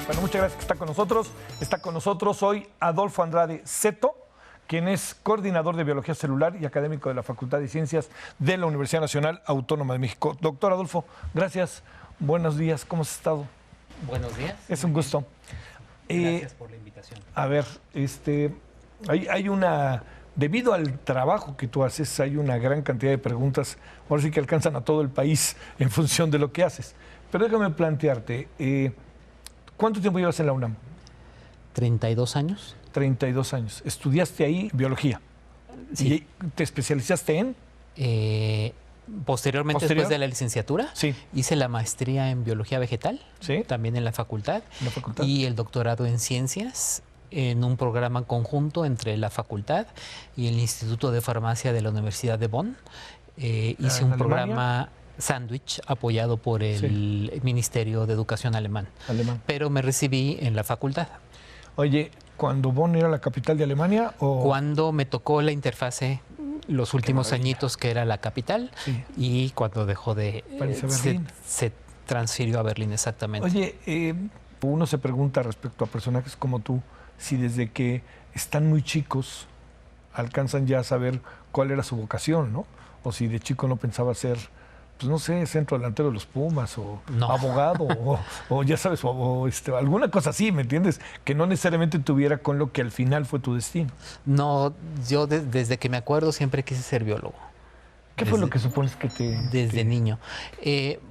Bueno, muchas gracias que está con nosotros. Está con nosotros hoy Adolfo Andrade Seto, quien es coordinador de Biología Celular y académico de la Facultad de Ciencias de la Universidad Nacional Autónoma de México. Doctor Adolfo, gracias. Buenos días. ¿Cómo has estado? Buenos días. Es un gusto. Gracias por la invitación. A ver, hay una... Debido al trabajo que tú haces, hay una gran cantidad de preguntas, ahora sí que alcanzan a todo el país en función de lo que haces. Pero déjame plantearte, ¿cuánto tiempo llevas en la UNAM? 32 años. 32 años. ¿Estudiaste ahí biología? Sí. ¿Y te especializaste en? Posteriormente, después de la licenciatura, sí, hice la maestría en biología vegetal, ¿sí? También en la facultad, y y el doctorado en ciencias en un programa conjunto entre la facultad y el Instituto de Farmacia de la Universidad de Bonn. Hice un programa sándwich apoyado por el Ministerio de Educación alemán. Pero me recibí en la facultad. Oye, ¿cuando Bonn era la capital de Alemania? ¿O? Cuando me tocó la interfase, los últimos añitos que era la capital, sí. Y cuando dejó de... se transfirió a Berlín, exactamente. Oye, uno se pregunta respecto a personajes como tú, si desde que están muy chicos alcanzan ya a saber cuál era su vocación, ¿no? O si de chico no pensaba ser, pues no sé, centro delantero de los Pumas, o abogado, o ya sabes, o alguna cosa así, ¿me entiendes? Que no necesariamente tuviera con lo que al final fue tu destino. No, yo desde que me acuerdo siempre quise ser biólogo. ¿Qué fue lo que supones que te...? Desde niño.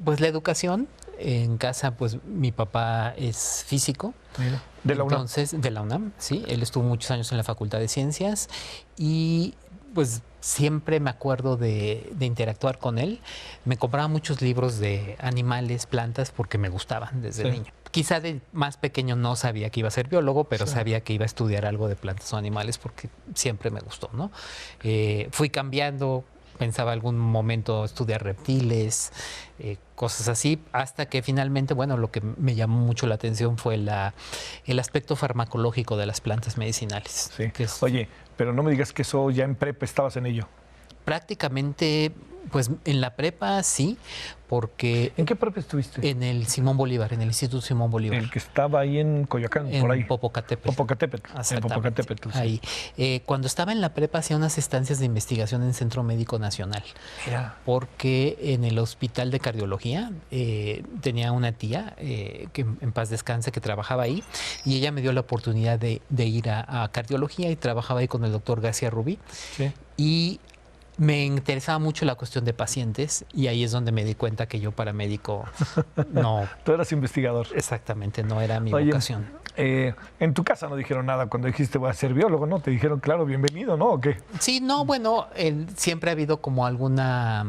Pues la educación. En casa, pues mi papá es físico. Mira, de la UNAM. Entonces, de la UNAM, sí. Él estuvo muchos años en la Facultad de Ciencias y pues siempre me acuerdo de interactuar con él. Me compraba muchos libros de animales, plantas, porque me gustaban desde niño. Quizá de más pequeño no sabía que iba a ser biólogo, pero sabía que iba a estudiar algo de plantas o animales porque siempre me gustó, ¿no? Fui cambiando. Pensaba algún momento estudiar reptiles, cosas así, hasta que finalmente, bueno, lo que me llamó mucho la atención fue el aspecto farmacológico de las plantas medicinales. Sí. Oye, pero no me digas que eso ya en prepa estabas en ello. Prácticamente, pues en la prepa sí, porque... ¿En qué prepa estuviste? En el Simón Bolívar, en el Instituto Simón Bolívar. El que estaba ahí en Coyoacán, por ahí. En Popocatépetl. En Popocatépetl, sí. Ahí. Cuando estaba en la prepa hacía unas estancias de investigación en Centro Médico Nacional. Porque en el Hospital de Cardiología tenía una tía, que en paz descanse, que trabajaba ahí, y ella me dio la oportunidad de ir a cardiología y trabajaba ahí con el doctor García Rubí. Sí. Y me interesaba mucho la cuestión de pacientes y ahí es donde me di cuenta que yo paramédico no... Tú eras investigador. Exactamente, no era mi vocación. En tu casa no dijeron nada cuando dijiste voy a ser biólogo, ¿no? Te dijeron, claro, bienvenido, ¿no? ¿O qué? Sí, no, bueno, siempre ha habido como alguna...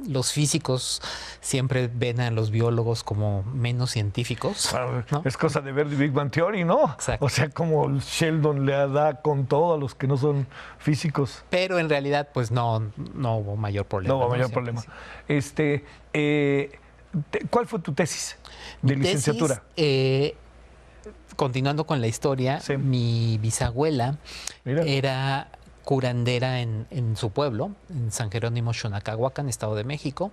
Los físicos siempre ven a los biólogos como menos científicos, ¿no? Es cosa de ver Big Bang Theory, ¿no? Exacto. O sea, como Sheldon le da con todo a los que no son físicos. Pero en realidad, pues no hubo mayor problema. No hubo mayor problema. Sí. ¿Cuál fue tu tesis de licenciatura? Continuando con la historia, mi bisabuela era curandera en su pueblo, en San Jerónimo, Xonacahuacan, Estado de México,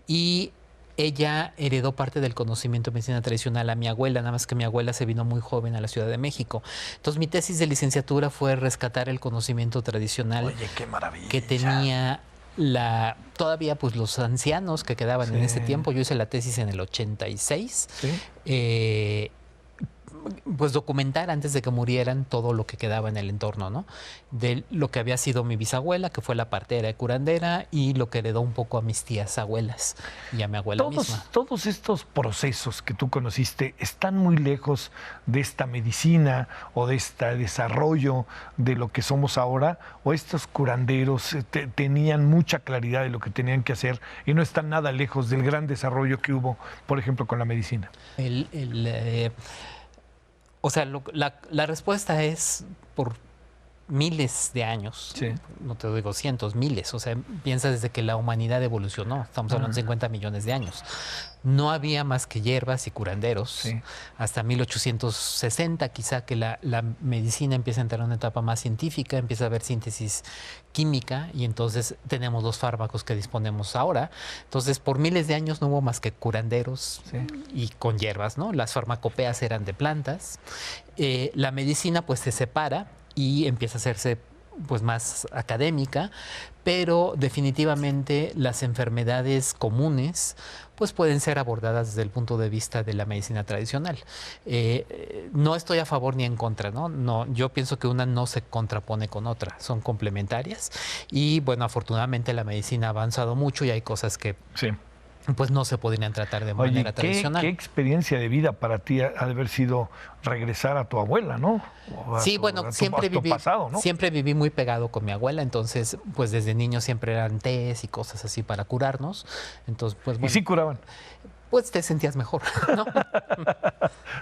y ella heredó parte del conocimiento de medicina tradicional a mi abuela, nada más que mi abuela se vino muy joven a la Ciudad de México. Entonces mi tesis de licenciatura fue rescatar el conocimiento tradicional. Oye, qué maravilla. Que tenía todavía pues los ancianos que quedaban en ese tiempo. Yo hice la tesis en el 86. Pues documentar antes de que murieran todo lo que quedaba en el entorno, ¿no? De lo que había sido mi bisabuela, que fue la partera y curandera, y lo que heredó un poco a mis tías abuelas y a mi abuela misma. Todos estos procesos que tú conociste están muy lejos de esta medicina o de este desarrollo de lo que somos ahora, o estos curanderos tenían mucha claridad de lo que tenían que hacer y no están nada lejos del gran desarrollo que hubo, por ejemplo, con la medicina. O sea, la respuesta es por miles de años, Sí. no te digo cientos, miles, o sea, piensa desde que la humanidad evolucionó, estamos hablando de 50 millones de años. No había más que hierbas y curanderos, Sí. hasta 1860 quizá que la medicina empieza a entrar en una etapa más científica, empieza a haber síntesis química y entonces tenemos los fármacos que disponemos ahora. Entonces, por miles de años no hubo más que curanderos Sí. y con hierbas, ¿no? Las farmacopeas eran de plantas. La medicina pues se separa y empieza a hacerse pues más académica, pero definitivamente las enfermedades comunes pues pueden ser abordadas desde el punto de vista de la medicina tradicional. No estoy a favor ni en contra, ¿no? No, yo pienso que una no se contrapone con otra, son complementarias y bueno, afortunadamente la medicina ha avanzado mucho y hay cosas que Sí. pues no se podrían tratar de Oye, manera tradicional. ¿qué experiencia de vida para ti ha de haber sido regresar a tu abuela, ¿no? O a Sí, tu- bueno, a tu- siempre a tu viví, pasado, ¿no? siempre viví muy pegado con mi abuela, entonces, pues desde niño siempre eran tés y cosas así para curarnos. Entonces, pues Y bueno, sí curaban. pues te sentías mejor, ¿no?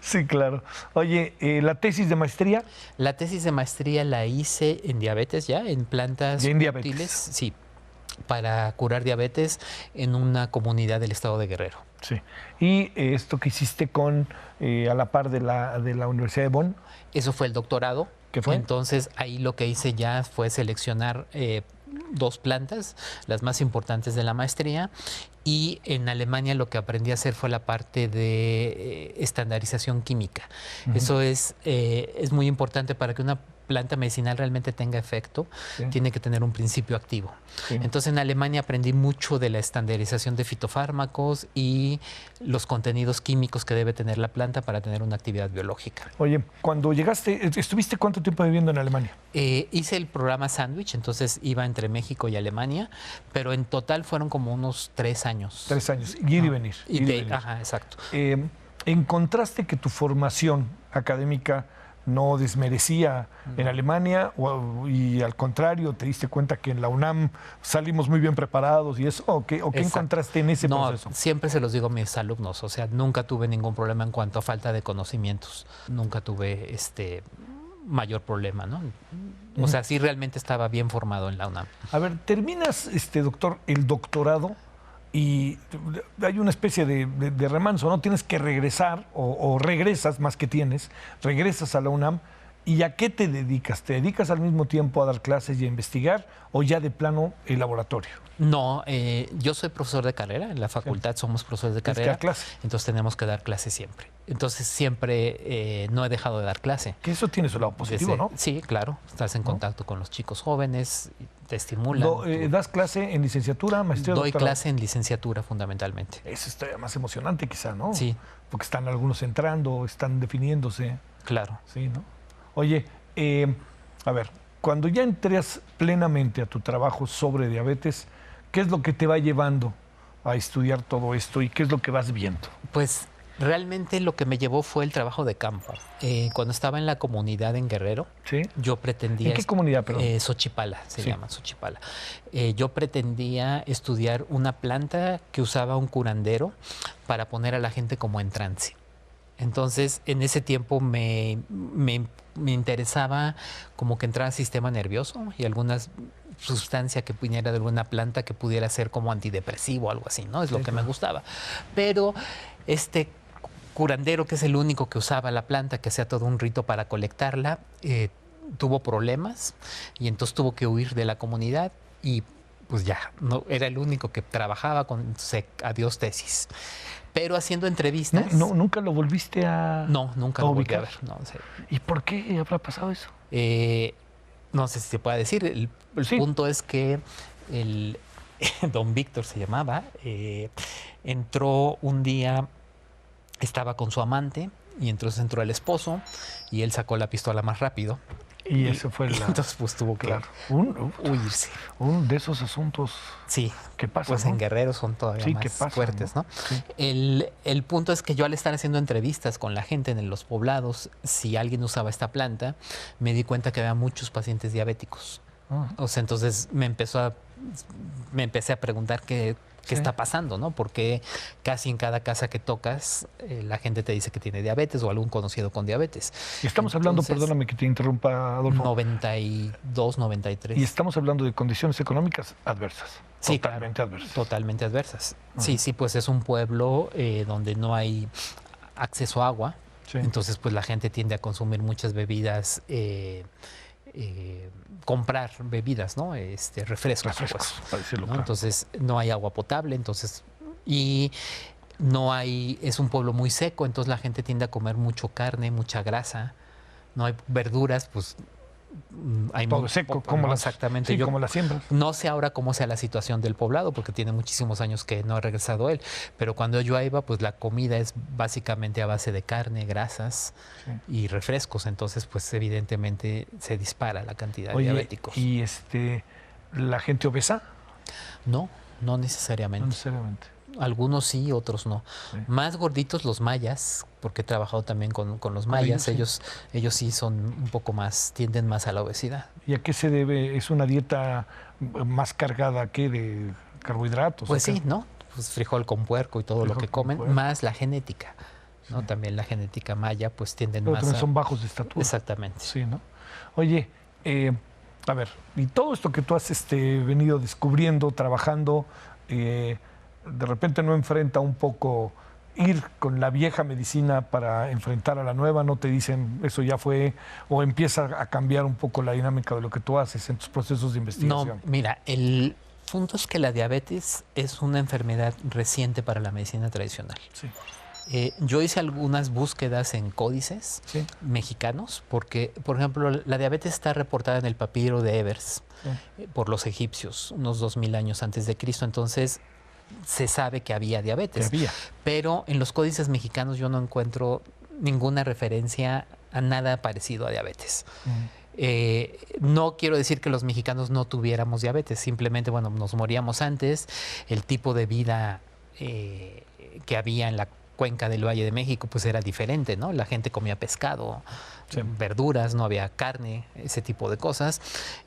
Sí, claro. Oye, la tesis de maestría, La tesis de maestría la hice en diabetes ya, en plantas Ya en diabetes. útiles, sí, para curar diabetes en una comunidad del estado de Guerrero. sí. Y esto que hiciste con, a la par de la Universidad de Bonn, Eso fue el doctorado. ¿Qué fue? Entonces ahí lo que hice ya fue seleccionar 2 plantas, las más importantes de la maestría. Y en Alemania lo que aprendí a hacer fue la parte de estandarización química. Eso es muy importante para que una planta medicinal realmente tenga efecto, Sí. tiene que tener un principio activo. Sí. Entonces en Alemania aprendí mucho de la estandarización de fitofármacos y los contenidos químicos que debe tener la planta para tener una actividad biológica. Oye, cuando llegaste, ¿estuviste cuánto tiempo viviendo en Alemania? Hice el programa Sandwich, entonces iba entre México y Alemania, pero en total fueron como unos 3 años. 3 años, ir y venir. Y ir y de- venir. ajá, exacto. ¿Encontraste que tu formación académica no desmerecía en Alemania y al contrario, te diste cuenta que en la UNAM salimos muy bien preparados y eso? ¿O qué Exacto. encontraste en ese No, proceso? siempre se los digo a mis alumnos, o sea, nunca tuve ningún problema en cuanto a falta de conocimientos, nunca tuve mayor problema, ¿no? O sea, sí realmente estaba bien formado en la UNAM. A ver, terminas, doctor, el doctorado y hay una especie de remanso, ¿no? Tienes que regresar o regresas, más que tienes, regresas a la UNAM. ¿Y a qué te dedicas? ¿Te dedicas al mismo tiempo a dar clases y a investigar o ya de plano el laboratorio? No, yo soy profesor de carrera, en la facultad somos profesores de Tienes que carrera, dar clase. entonces tenemos que dar clase siempre. Entonces siempre no he dejado de dar clase. Que eso tiene su lado positivo, ¿no? Sí, claro, estás en contacto con los chicos jóvenes, te estimulan. ¿Das clase en licenciatura, maestría, Doy doctorado? clase en licenciatura fundamentalmente. Eso está más emocionante quizá, ¿no? Sí. Porque están algunos entrando, están definiéndose, Claro. sí, ¿no? Oye, a ver, cuando ya entras plenamente a tu trabajo sobre diabetes, ¿qué es lo que te va llevando a estudiar todo esto y qué es lo que vas viendo? Pues realmente lo que me llevó fue el trabajo de campo. Cuando estaba en la comunidad en Guerrero, ¿Sí? yo pretendía... ¿En qué comunidad, perdón? Xochipala, se Sí. llama Xochipala. Yo pretendía estudiar una planta que usaba un curandero para poner a la gente como en trance. Entonces, en ese tiempo me interesaba como que entrara al sistema nervioso y algunas sustancia que viniera de alguna planta que pudiera ser como antidepresivo o algo así, ¿no? Es lo Sí, que me claro. gustaba. Pero este curandero, que es el único que usaba la planta, que hacía todo un rito para colectarla, tuvo problemas y entonces tuvo que huir de la comunidad y pues ya, no era el único que trabajaba con adiós tesis. Pero haciendo entrevistas... ¿Nunca lo volviste a No, nunca a lo volví a ubicar? ver. No, o sea, ¿Y por qué habrá pasado eso? no sé si se puede decir. El Sí. punto es que el don Víctor se llamaba, entró un día, estaba con su amante y entonces entró el esposo y él sacó la pistola más rápido. Y eso fue la... Entonces pues tuvo que Claro. huirse. Un de esos asuntos Sí, que pasan, pues ¿no? en Guerrero son todavía Sí, más que pasan, fuertes, ¿no? ¿no? Sí. El punto es que yo al estar haciendo entrevistas con la gente en los poblados, si alguien usaba esta planta, me di cuenta que había muchos pacientes diabéticos. Ah. O sea, entonces me empezó a me empecé a preguntar qué está pasando, ¿no? Porque casi en cada casa que tocas, la gente te dice que tiene diabetes o algún conocido con diabetes. Y estamos hablando, perdóname que te interrumpa, Adolfo. 92, 93. Y estamos hablando de condiciones económicas adversas. Sí, totalmente claro, adversas. Totalmente adversas. Sí, pues es un pueblo donde no hay acceso a agua. Sí. Entonces, pues la gente tiende a consumir muchas bebidas, comprar bebidas, ¿no? Refrescos, pues, para decirlo, ¿no? Claro. Entonces, no hay agua potable, entonces, y no hay, es un pueblo muy seco, entonces la gente tiende a comer mucho carne, mucha grasa, no hay verduras, pues hay todo seco, como no, las, exactamente. Sí, como las siembras. No sé ahora cómo sea la situación del poblado, porque tiene muchísimos años que no ha regresado él, pero cuando yo iba, pues la comida es básicamente a base de carne, grasas y refrescos, entonces pues evidentemente se dispara la cantidad de diabéticos. ¿Y la gente obesa? No necesariamente. No necesariamente. Algunos sí, otros no. Sí. Más gorditos los mayas, porque he trabajado también con los mayas. Ellos sí son un poco más, tienden más a la obesidad. ¿Y a qué se debe? ¿Es una dieta más cargada que de carbohidratos? Pues sí, ¿no? Pues frijol con puerco y todo lo que comen, más la genética, ¿no? Sí. También la genética maya, pues tienden más a... son bajos de estatura. Exactamente. Sí, ¿no? Oye, a ver, y todo esto que tú has venido descubriendo, trabajando... de repente no enfrenta un poco ir con la vieja medicina para enfrentar a la nueva, no te dicen eso ya fue, o empieza a cambiar un poco la dinámica de lo que tú haces en tus procesos de investigación. No, mira, el punto es que la diabetes es una enfermedad reciente para la medicina tradicional. Sí. Yo hice algunas búsquedas en códices mexicanos, porque, por ejemplo, la diabetes está reportada en el papiro de Ebers por los egipcios, unos 2000 años antes de Cristo, entonces se sabe que había diabetes. Pero en los códices mexicanos yo no encuentro ninguna referencia a nada parecido a diabetes. No quiero decir que los mexicanos no tuviéramos diabetes, simplemente, bueno, nos moríamos antes, el tipo de vida que había en la cuenca del Valle de México pues era diferente, ¿no? La gente comía pescado, verduras, no había carne, ese tipo de cosas.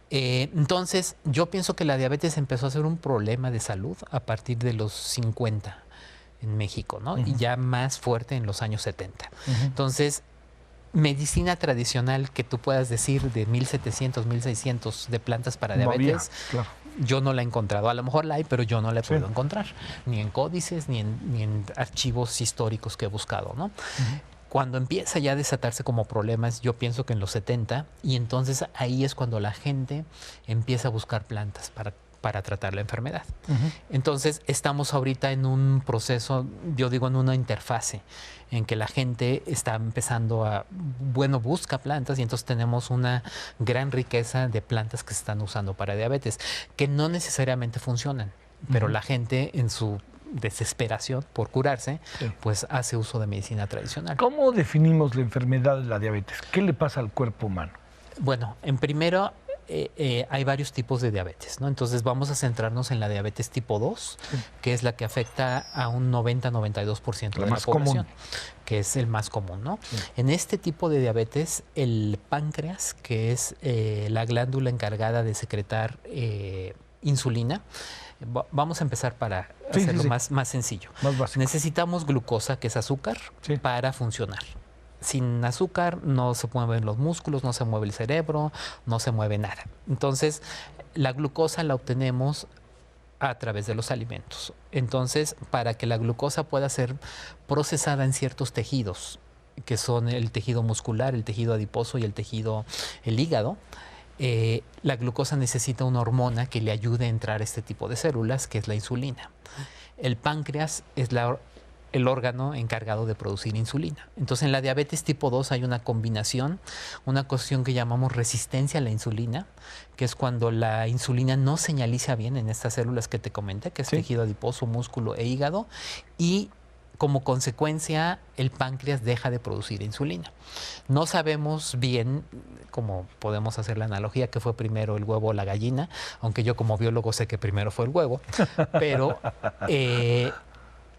Entonces, yo pienso que la diabetes empezó a ser un problema de salud a partir de los 50 en México, ¿no? Y ya más fuerte en los años 70. Entonces, medicina tradicional que tú puedas decir de 1700, 1600 de plantas para diabetes, yo no la he encontrado. A lo mejor la hay, pero yo no la he podido encontrar. Ni en códices, ni en archivos históricos que he buscado, ¿no? Cuando empieza ya a desatarse como problemas, yo pienso que en los 70, y entonces ahí es cuando la gente empieza a buscar plantas para tratar la enfermedad. Entonces estamos ahorita en un proceso, yo digo en una interfase, en que la gente está empezando busca plantas y entonces tenemos una gran riqueza de plantas que se están usando para diabetes, que no necesariamente funcionan, pero la gente en su desesperación por curarse, pues hace uso de medicina tradicional. ¿Cómo definimos la enfermedad de la diabetes? ¿Qué le pasa al cuerpo humano? Bueno, en primero, hay varios tipos de diabetes, ¿no? Entonces vamos a centrarnos en la diabetes tipo 2, que es la que afecta a un 90-92% de la población, que es el más común, ¿no? En este tipo de diabetes, el páncreas, que es la glándula encargada de secretar insulina, vamos a empezar para hacerlo más sencillo. Más básico. Necesitamos glucosa, que es azúcar, para funcionar. Sin azúcar no se mueven los músculos, no se mueve el cerebro, no se mueve nada. Entonces, la glucosa la obtenemos a través de los alimentos. Entonces, para que la glucosa pueda ser procesada en ciertos tejidos, que son el tejido muscular, el tejido adiposo y el hígado, la glucosa necesita una hormona que le ayude a entrar a este tipo de células, que es la insulina. El páncreas es el órgano encargado de producir insulina. Entonces, en la diabetes tipo 2 hay una combinación, una cuestión que llamamos resistencia a la insulina, que es cuando la insulina no señaliza bien en estas células que te comenté, que es tejido adiposo, músculo e hígado, y como consecuencia, el páncreas deja de producir insulina. No sabemos bien, como podemos hacer la analogía, que fue primero el huevo o la gallina, aunque yo como biólogo sé que primero fue el huevo, pero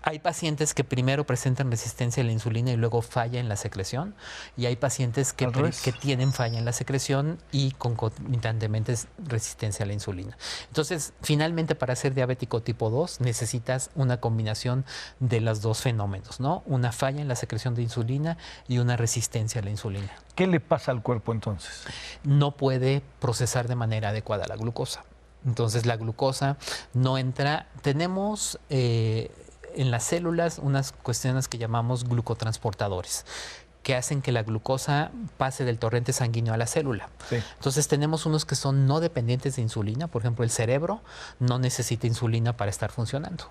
Hay pacientes que primero presentan resistencia a la insulina y luego falla en la secreción, y hay pacientes que tienen falla en la secreción y concomitantemente es resistencia a la insulina. Entonces, finalmente, para ser diabético tipo 2 necesitas una combinación de los dos fenómenos, ¿no? Una falla en la secreción de insulina y una resistencia a la insulina. ¿Qué le pasa al cuerpo entonces? No puede procesar de manera adecuada la glucosa. Entonces, la glucosa no entra. Tenemos en las células unas cuestiones que llamamos glucotransportadores, que hacen que la glucosa pase del torrente sanguíneo a la célula. Sí. Entonces tenemos unos que son no dependientes de insulina. Por ejemplo, el cerebro no necesita insulina para estar funcionando.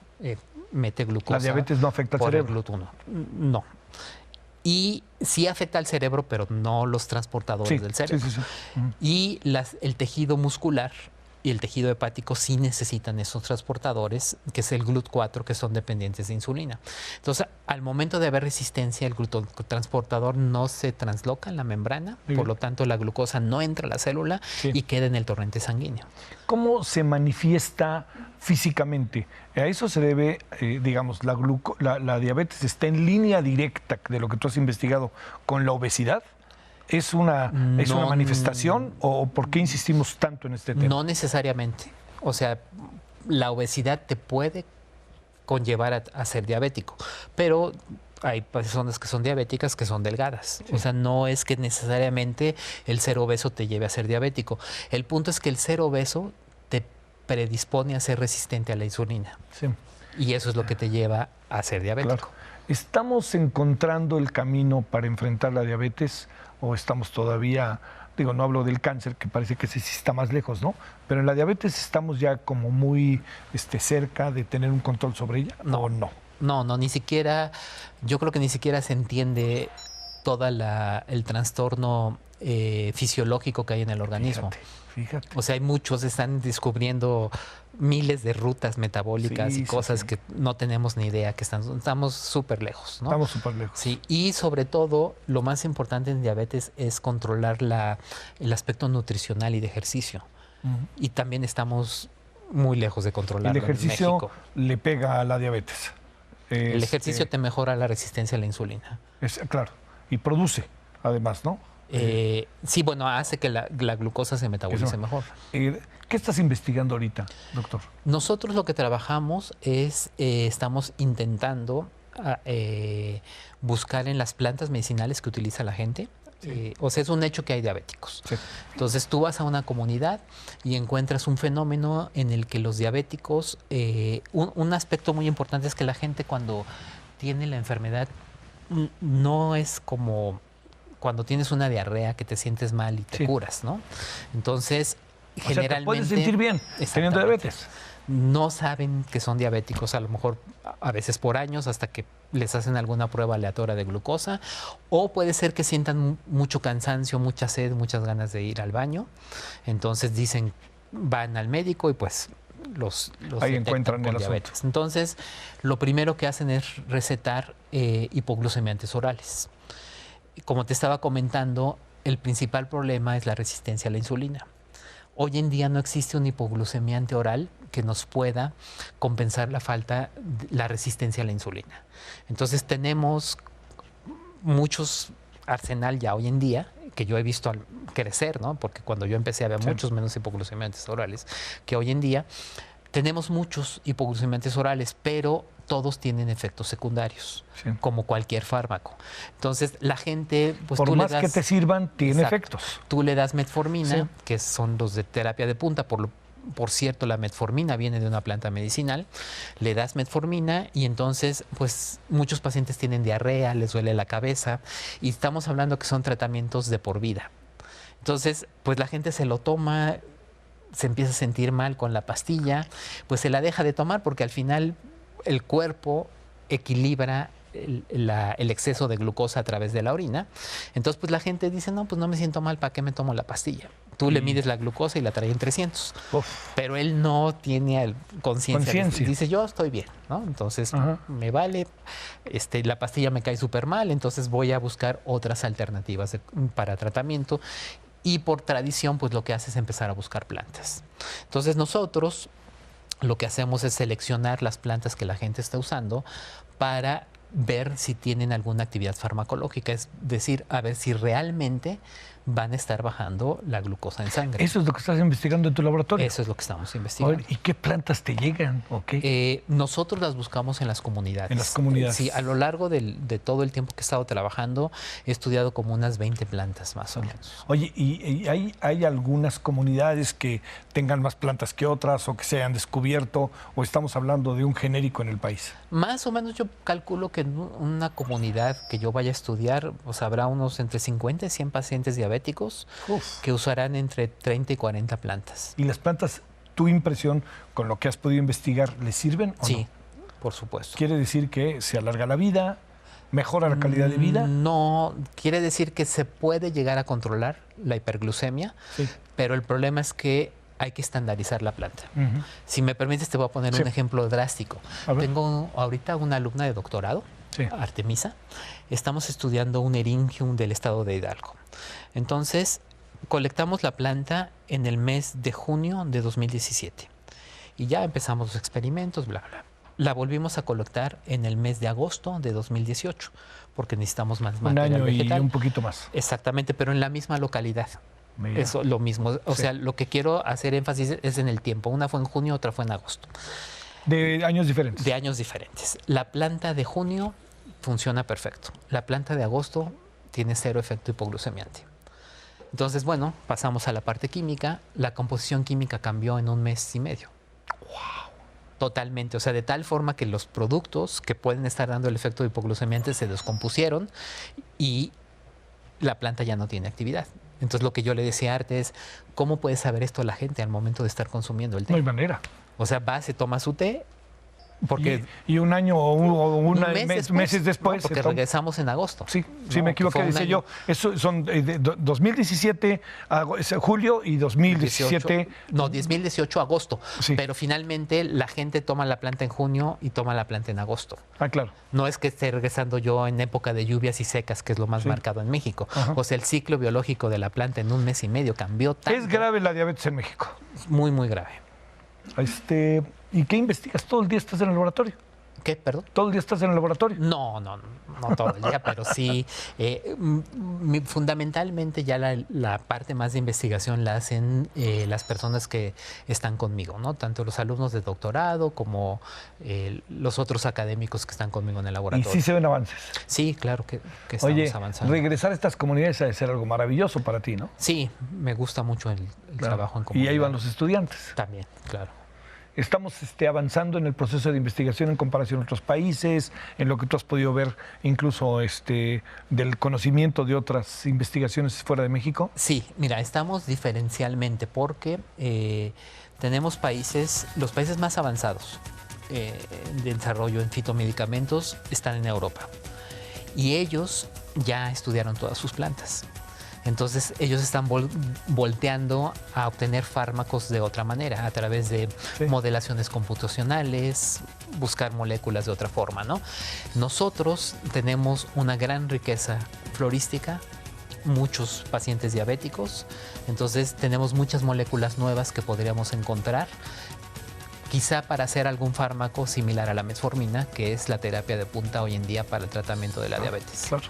Mete glucosa. ¿La diabetes no afecta al cerebro? No. Y sí afecta al cerebro, pero no los transportadores del cerebro. Sí. Y el tejido muscular y el tejido hepático sí necesitan esos transportadores, que es el GLUT4, que son dependientes de insulina. Entonces, al momento de haber resistencia, el glutotransportador no se transloca en la membrana, por lo tanto la glucosa no entra a la célula y queda en el torrente sanguíneo. ¿Cómo se manifiesta físicamente? A eso se debe, digamos, la diabetes está en línea directa de lo que tú has investigado con la obesidad. ¿Es una manifestación o por qué insistimos tanto en este tema? No necesariamente. O sea, la obesidad te puede conllevar a ser diabético, pero hay personas que son diabéticas que son delgadas. Sí. O sea, no es que necesariamente el ser obeso te lleve a ser diabético. El punto es que el ser obeso te predispone a ser resistente a la insulina. Sí. Y eso es lo que te lleva a ser diabético. Claro. ¿Estamos encontrando el camino para enfrentar la diabetes o estamos todavía, no hablo del cáncer, que parece que sí está más lejos, ¿no? Pero en la diabetes estamos ya como muy cerca de tener un control sobre ella, ¿o no? No, ni siquiera, yo creo que ni siquiera se entiende todo el trastorno fisiológico que hay en el organismo. Fíjate. O sea, están descubriendo miles de rutas metabólicas y cosas que no tenemos ni idea, que estamos súper lejos, ¿no? Estamos súper lejos. Sí, y sobre todo, lo más importante en diabetes es controlar el aspecto nutricional y de ejercicio. Y también estamos muy lejos de controlarlo. El ejercicio le pega a la diabetes. El ejercicio te mejora la resistencia a la insulina. Claro, y produce, además, ¿no? Sí, bueno, hace que la glucosa se metabolice mejor. ¿Qué estás investigando ahorita, doctor? Nosotros lo que trabajamos es, estamos intentando buscar en las plantas medicinales que utiliza la gente. O sea, es un hecho que hay diabéticos. Sí. Entonces tú vas a una comunidad y encuentras un fenómeno en el que los diabéticos, un aspecto muy importante es que la gente cuando tiene la enfermedad no es como cuando tienes una diarrea que te sientes mal y te curas, ¿no? Entonces, generalmente... te puedes sentir bien teniendo diabetes. No saben que son diabéticos, a lo mejor a veces por años, hasta que les hacen alguna prueba aleatoria de glucosa, o puede ser que sientan mucho cansancio, mucha sed, muchas ganas de ir al baño. Entonces van al médico y pues los ahí encuentran el diabetes. asunto. Entonces, lo primero que hacen es recetar hipoglucemiantes orales. Como te estaba comentando, el principal problema es la resistencia a la insulina. Hoy en día no existe un hipoglucemiante oral que nos pueda compensar la resistencia a la insulina. Entonces tenemos muchos arsenal ya hoy en día, que yo he visto crecer, ¿no? Porque cuando yo empecé había muchos menos hipoglucemiantes orales, que hoy en día tenemos muchos hipoglucemiantes orales, pero todos tienen efectos secundarios, como cualquier fármaco. Entonces, la gente... pues por más que te sirvan, tiene efectos. Tú le das metformina, que son los de terapia de punta. Por cierto, la metformina viene de una planta medicinal. Le das metformina y entonces, pues, muchos pacientes tienen diarrea, les duele la cabeza. Y estamos hablando que son tratamientos de por vida. Entonces, pues, la gente se lo toma, se empieza a sentir mal con la pastilla, pues se la deja de tomar porque al final el cuerpo equilibra el exceso de glucosa a través de la orina. Entonces, pues la gente dice, no, pues no me siento mal, ¿para qué me tomo la pastilla? Tú le mides la glucosa y la trae en 300. Pero él no tiene conciencia. Dice, yo estoy bien, ¿no? Entonces, me vale, la pastilla me cae súper mal, entonces voy a buscar otras alternativas para tratamiento. Y por tradición, pues lo que hace es empezar a buscar plantas. Entonces, nosotros lo que hacemos es seleccionar las plantas que la gente está usando para ver si tienen alguna actividad farmacológica, es decir, a ver si realmente van a estar bajando la glucosa en sangre. ¿Eso es lo que estás investigando en tu laboratorio? Eso es lo que estamos investigando. ¿Y qué plantas te llegan? ¿Okay? Nosotros las buscamos en las comunidades. En las comunidades. Sí, a lo largo de todo el tiempo que he estado trabajando, he estudiado como unas 20 plantas más o menos. Oye, ¿y hay algunas comunidades que tengan más plantas que otras o que se hayan descubierto o estamos hablando de un genérico en el país? Más o menos yo calculo que en una comunidad que yo vaya a estudiar, pues habrá unos entre 50 y 100 pacientes diabéticos que usarán entre 30 y 40 plantas. ¿Y las plantas, tu impresión, con lo que has podido investigar, les sirven o sí, no? Por supuesto. ¿Quiere decir que se alarga la vida, mejora la calidad de vida? No, quiere decir que se puede llegar a controlar la hiperglucemia, Sí. pero el problema es que hay que estandarizar la planta. Uh-huh. Si me permites, te voy a poner un ejemplo drástico. Tengo ahorita una alumna de doctorado, sí, Artemisa. Estamos estudiando un Eryngium del estado de Hidalgo. Entonces, colectamos la planta en el mes de junio de 2017 y ya empezamos los experimentos, bla, bla. La volvimos a colectar en el mes de agosto de 2018 porque necesitamos más material vegetal. Un año vegetal. y un poquito más. Exactamente, pero en la misma localidad. Mira. Eso, lo mismo. O Sí. sea, lo que quiero hacer énfasis es en el tiempo. Una fue en junio, otra fue en agosto. De años diferentes. De años diferentes. La planta de junio funciona perfecto. La planta de agosto tiene cero efecto hipoglucemiante. Entonces, bueno, pasamos a la parte química. La composición química cambió en un mes y medio. ¡Wow! Totalmente. O sea, de tal forma que los productos que pueden estar dando el efecto hipoglucemiante se descompusieron y la planta ya no tiene actividad. Entonces, lo que yo le decía a Arte es, ¿cómo puede saber esto la gente al momento de estar consumiendo el té? No hay manera. O sea, va, se toma su té, porque y un año o meses después. No, porque regresamos en agosto. Sí, sí, No, me equivoqué, decía yo. Eso son 2017, julio y 2017. No, 2018, agosto. Sí. Pero finalmente la gente toma la planta en junio y toma la planta en agosto. Ah, claro. No es que esté regresando yo en época de lluvias y secas, que es lo más marcado en México. Ajá. O sea, el ciclo biológico de la planta en un mes y medio cambió tanto. Es grave la diabetes en México. Muy, muy grave. ¿Y qué investigas? ¿Todo el día estás en el laboratorio? ¿Qué? ¿Perdón? ¿Todo el día estás en el laboratorio? No todo el día, pero sí. Fundamentalmente ya la parte más de investigación la hacen las personas que están conmigo, ¿no? Tanto los alumnos de doctorado como los otros académicos que están conmigo en el Y laboratorio. sí se ven avances. Sí, claro que estamos Oye, avanzando. regresar a estas comunidades ha de ser algo maravilloso para ti, ¿no? Sí, me gusta mucho el Claro. trabajo en comunidad. Y ahí van los estudiantes. También, claro. Estamos avanzando en el proceso de investigación en comparación a otros países, en lo que tú has podido ver incluso del conocimiento de otras investigaciones fuera de México. Sí, mira, estamos diferencialmente porque tenemos los países más avanzados de desarrollo en fitomedicamentos están en Europa y ellos ya estudiaron todas sus plantas. Entonces ellos están volteando a obtener fármacos de otra manera, a través de modelaciones computacionales, buscar moléculas de otra forma, ¿no? Nosotros tenemos una gran riqueza florística, muchos pacientes diabéticos, entonces tenemos muchas moléculas nuevas que podríamos encontrar, quizá para hacer algún fármaco similar a la metformina, que es la terapia de punta hoy en día para el tratamiento de la diabetes. Claro.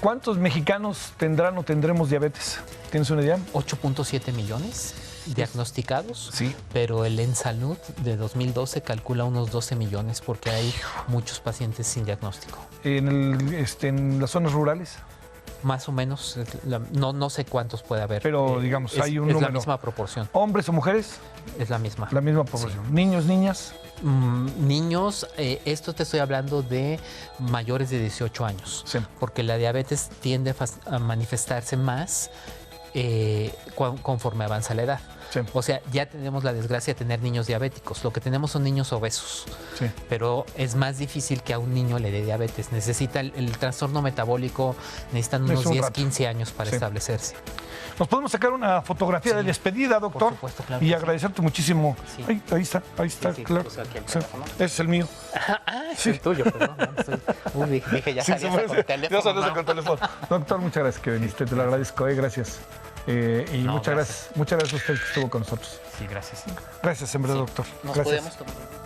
¿Cuántos mexicanos tendrán o tendremos diabetes? ¿Tienes una idea? 8.7 millones diagnosticados, Sí. pero el ENSalud de 2012 calcula unos 12 millones porque hay muchos pacientes sin diagnóstico. ¿En las zonas rurales? Más o menos, no sé cuántos puede haber. Pero, digamos, hay un número. Es la número. misma proporción. ¿Hombres o mujeres? Es la misma. La misma proporción. ¿Niños, niñas? Niños, esto te estoy hablando de mayores de 18 años. Sí. Porque la diabetes tiende a manifestarse más conforme avanza la edad. Sí. O sea, ya tenemos la desgracia de tener niños diabéticos. Lo que tenemos son niños obesos. Sí. Pero es más difícil que a un niño le dé diabetes. Necesita el trastorno metabólico, necesitan unos 10, 15 años para establecerse. ¿Nos podemos sacar una fotografía de despedida, doctor? Por supuesto, claro. Y agradecerte muchísimo. Sí. Ahí está, Sí, claro. puse aquí el Sí. teléfono. Ese es el mío. Es el tuyo, perdón. Dije, ya Sí, salías con el teléfono. ya salías con el teléfono. Doctor, muchas gracias que viniste, te lo agradezco. Gracias. Y No, muchas gracias a usted que estuvo con nosotros. Sí, gracias. Gracias, en verdad, Sí. doctor. Nos Gracias. podemos tomar.